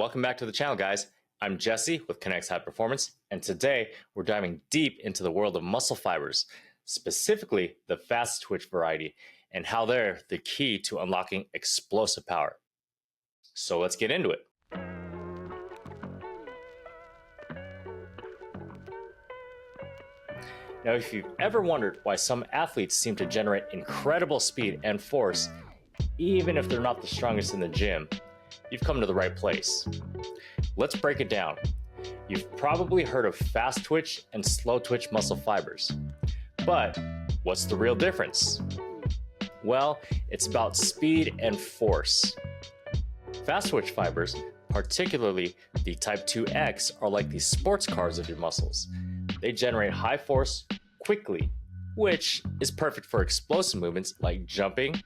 Welcome back to the channel, guys. I'm Jesse with Connects High Performance, and today we're diving deep into the world of muscle fibers, specifically the fast twitch variety, and how they're the key to unlocking explosive power. So let's get into it. Now, if you've ever wondered why some athletes seem to generate incredible speed and force, even if they're not the strongest in the gym, you've come to the right place. Let's break it down. You've probably heard of fast twitch and slow twitch muscle fibers. But what's the real difference? Well, it's about speed and force. Fast twitch fibers, particularly the Type IIx, are like the sports cars of your muscles. They generate high force quickly, which is perfect for explosive movements like jumping,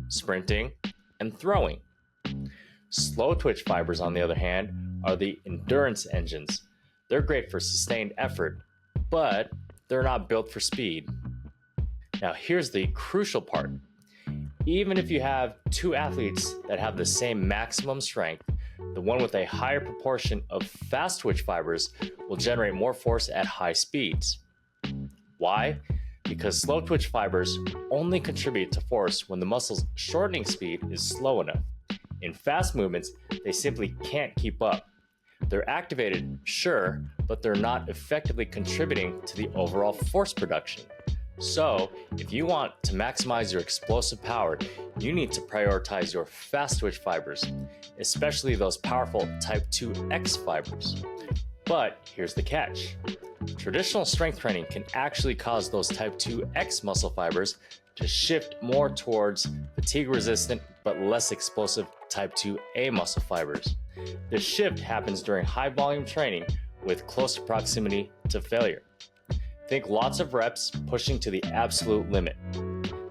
sprinting, and throwing. Slow twitch fibers, on the other hand, are the endurance engines. They're great for sustained effort, but they're not built for speed. Now, here's the crucial part. Even if you have two athletes that have the same maximum strength, the one with a higher proportion of fast twitch fibers will generate more force at high speeds. Why? Because slow twitch fibers only contribute to force when the muscle's shortening speed is slow enough. In fast movements, they simply can't keep up. They're activated, sure, but they're not effectively contributing to the overall force production. So, if you want to maximize your explosive power, you need to prioritize your fast twitch fibers, especially those powerful Type IIx fibers. But here's the catch. Traditional strength training can actually cause those Type IIx muscle fibers to shift more towards fatigue-resistant but less explosive Type IIA muscle fibers. This shift happens during high-volume training with close proximity to failure. Think lots of reps pushing to the absolute limit.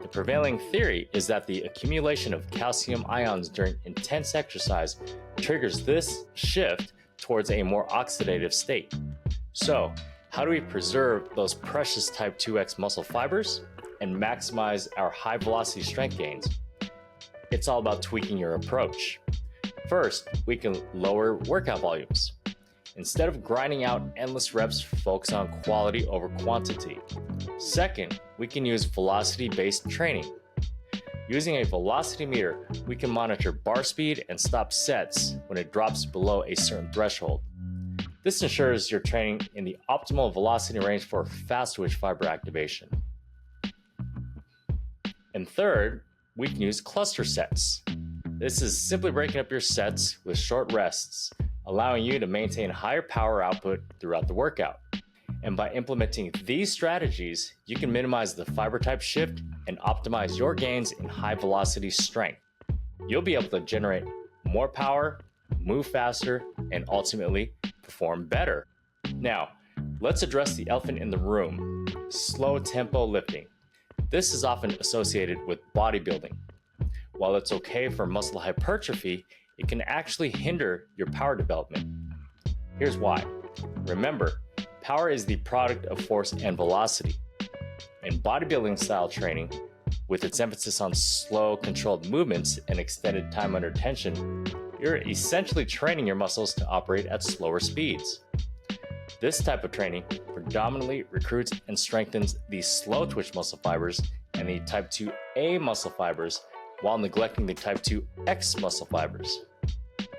The prevailing theory is that the accumulation of calcium ions during intense exercise triggers this shift towards a more oxidative state. So, how do we preserve those precious Type IIx muscle fibers and maximize our high-velocity strength gains? It's all about tweaking your approach. First, we can lower workout volumes. Instead of grinding out endless reps, focus on quality over quantity. Second, we can use velocity-based training. Using a velocity meter, we can monitor bar speed and stop sets when it drops below a certain threshold. This ensures you're training in the optimal velocity range for fast twitch fiber activation. And third, we can use cluster sets. This is simply breaking up your sets with short rests, allowing you to maintain higher power output throughout the workout. And by implementing these strategies, you can minimize the fiber type shift and optimize your gains in high velocity strength. You'll be able to generate more power, move faster, and ultimately perform better. Now, let's address the elephant in the room: slow tempo lifting. This is often associated with bodybuilding. While it's okay for muscle hypertrophy, it can actually hinder your power development. Here's why. Remember, power is the product of force and velocity. In bodybuilding style training, with its emphasis on slow, controlled movements and extended time under tension, you're essentially training your muscles to operate at slower speeds. This type of training predominantly recruits and strengthens the slow twitch muscle fibers and the Type IIA muscle fibers while neglecting the Type IIx muscle fibers.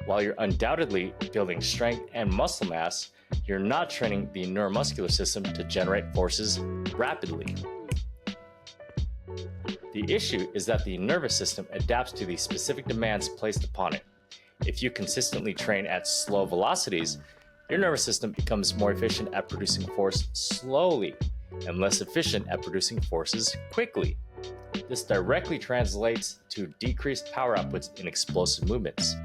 While you're undoubtedly building strength and muscle mass, you're not training the neuromuscular system to generate forces rapidly. The issue is that the nervous system adapts to the specific demands placed upon it. If you consistently train at slow velocities, your nervous system becomes more efficient at producing force slowly and less efficient at producing forces quickly. This directly translates to decreased power outputs in explosive movements.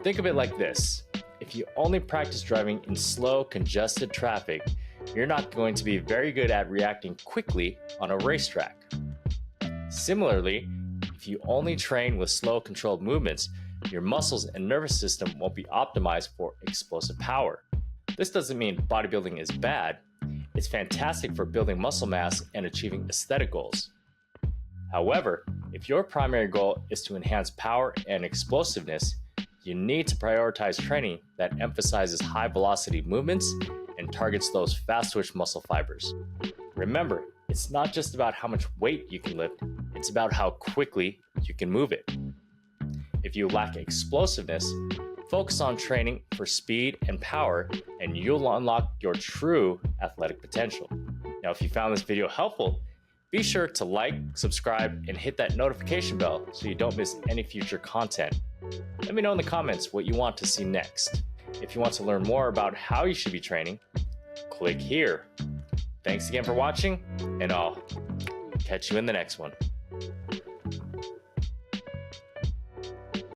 Think of it like this. If you only practice driving in slow, congested traffic, you're not going to be very good at reacting quickly on a racetrack. Similarly, if you only train with slow, controlled movements, your muscles and nervous system won't be optimized for explosive power. This doesn't mean bodybuilding is bad. It's fantastic for building muscle mass and achieving aesthetic goals. However, if your primary goal is to enhance power and explosiveness, You need to prioritize training that emphasizes high velocity movements and targets those fast twitch muscle fibers. Remember, it's not just about how much weight you can lift, it's about how quickly you can move it. If you lack explosiveness, focus on training for speed and power, and you'll unlock your true athletic potential. Now, if you found this video helpful, be sure to like, subscribe, and hit that notification bell so you don't miss any future content. Let me know in the comments what you want to see next. If you want to learn more about how you should be training, click here. Thanks again for watching, and I'll catch you in the next one.